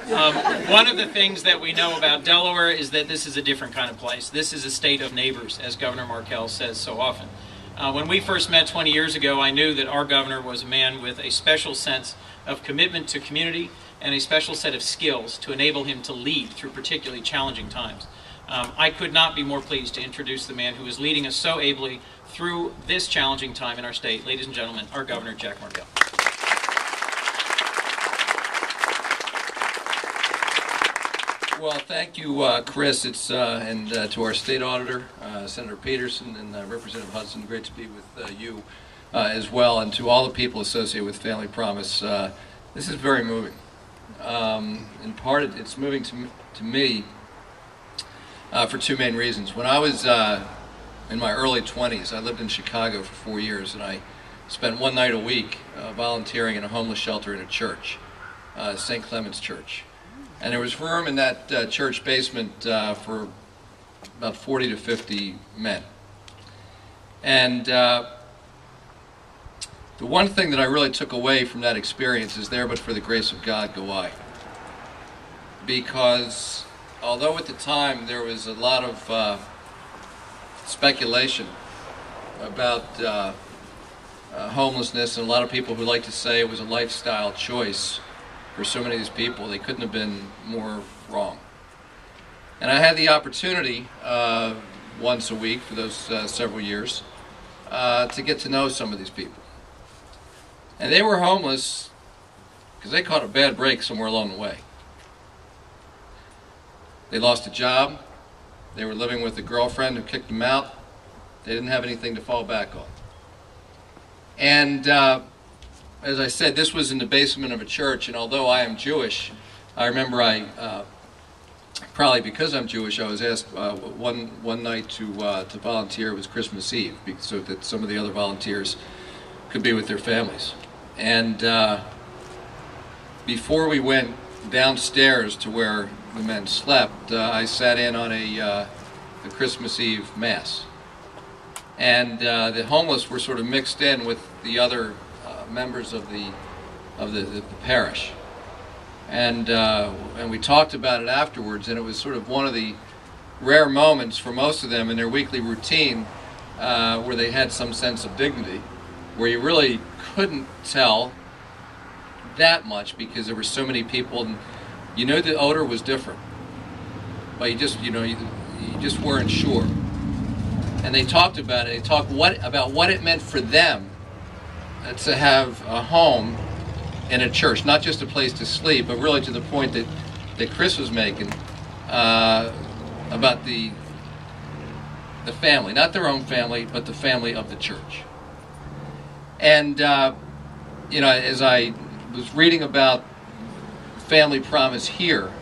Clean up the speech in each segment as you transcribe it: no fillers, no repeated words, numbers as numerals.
One of the things that we know about Delaware is that this is a different kind of place. This is a state of neighbors, as Governor Markell says so often. When we first met 20 years ago, I knew that our governor was a man with a special sense of commitment to community and a special set of skills to enable him to lead through particularly challenging times. I could not be more pleased to introduce the man who is leading us so ably through this challenging time in our state. Ladies and gentlemen, our Governor, Jack Markell. Well, thank you, Chris. And to our state auditor, Senator Peterson, and Representative Hudson, great to be with you as well, and to all the people associated with Family Promise. This is very moving. In part, it's moving to me for two main reasons. When I was in my early 20s, I lived in Chicago for 4 years, and I spent one night a week volunteering in a homeless shelter in a church, St. Clement's Church. And there was room in that church basement for about 40 to 50 men. And the one thing that I really took away from that experience is there but for the grace of God go I. Because although at the time there was a lot of speculation about homelessness, and a lot of people who like to say it was a lifestyle choice for so many of these people, they couldn't have been more wrong. And I had the opportunity once a week for those several years to get to know some of these people. And they were homeless because they caught a bad break somewhere along the way. They lost a job, they were living with a girlfriend who kicked them out, they didn't have anything to fall back on. And as I said, this was in the basement of a church, and although I am Jewish, I remember probably because I'm Jewish, I was asked one night to volunteer. It was Christmas Eve, so that some of the other volunteers could be with their families. And before we went downstairs to where the men slept, I sat in on a Christmas Eve Mass. And the homeless were sort of mixed in with the other members of the parish, and we talked about it afterwards, and it was sort of one of the rare moments for most of them in their weekly routine where they had some sense of dignity, where you really couldn't tell that much because there were so many people, and you know the odor was different, but you just weren't sure. And they talked about it. They talked about what it meant for them to have a home in a church, not just a place to sleep, but really to the point that Chris was making about the family, not their own family, but the family of the church. And as I was reading about Family Promise here,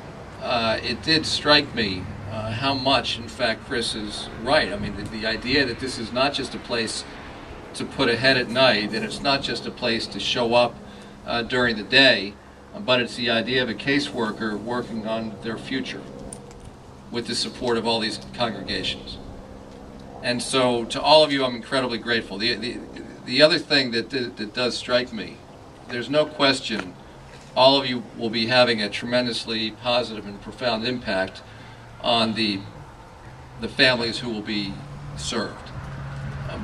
it did strike me how much, in fact, Chris is right. I mean, the idea that this is not just a place to put a head at night, and it's not just a place to show up during the day, but it's the idea of a caseworker working on their future with the support of all these congregations. And so to all of you, I'm incredibly grateful. The other thing that does strike me, there's no question all of you will be having a tremendously positive and profound impact on the families who will be served.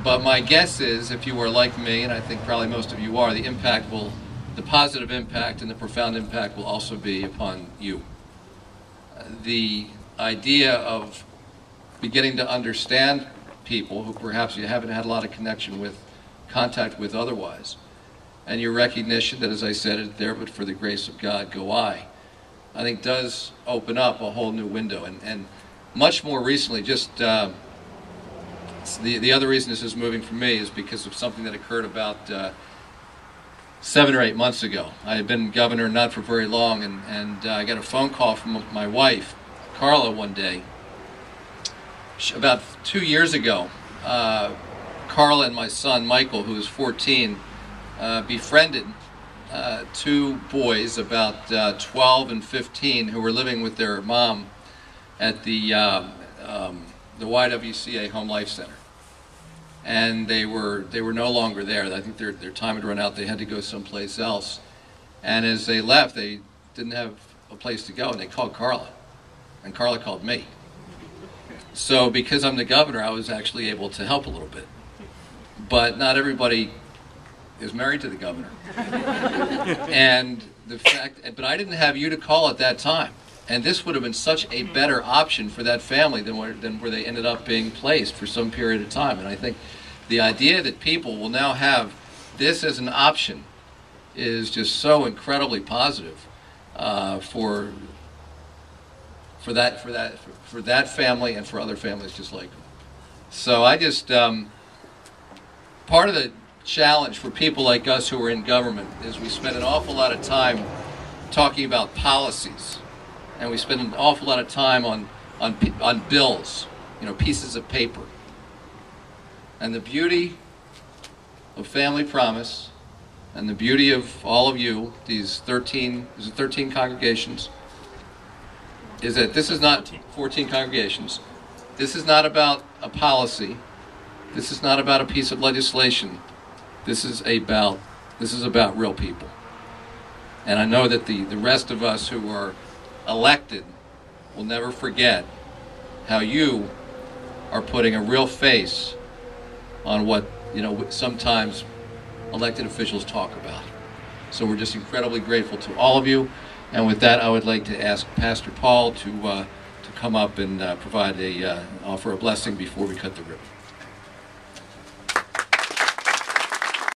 But my guess is, if you are like me, and I think probably most of you are, the positive impact and the profound impact will also be upon you. The idea of beginning to understand people who perhaps you haven't had a lot of contact with otherwise, and your recognition that, as I said, it's there but for the grace of God go I think does open up a whole new window. And much more recently, just the other reason this is moving for me is because of something that occurred about 7 or 8 months ago. I had been governor not for very long, and I got a phone call from my wife, Carla, one day. About 2 years ago, Carla and my son, Michael, who was 14, befriended two boys about 12 and 15 who were living with their mom at the YWCA Home Life Center. And they were no longer there. I think their time had run out. They had to go someplace else. And as they left, they didn't have a place to go, and they called Carla, and Carla called me. So because I'm the governor, I was actually able to help a little bit. But not everybody is married to the governor. And the fact, but I didn't have you to call at that time. And this would have been such a better option for that family than where they ended up being placed for some period of time. And I think the idea that people will now have this as an option is just so incredibly positive for that family and for other families just like them. So I just part of the challenge for people like us who are in government is we spend an awful lot of time talking about policies, and we spend an awful lot of time on bills, pieces of paper. And the beauty of Family Promise, and the beauty of all of you, these 13 congregations, is that this is not 14 congregations. This is not about a policy. This is not about a piece of legislation. This is about real people. And I know that the rest of us who are elected will never forget how you are putting a real face on what sometimes elected officials talk about. So we're just incredibly grateful to all of you. And with that, I would like to ask Pastor Paul to come up and offer a blessing before we cut the ribbon.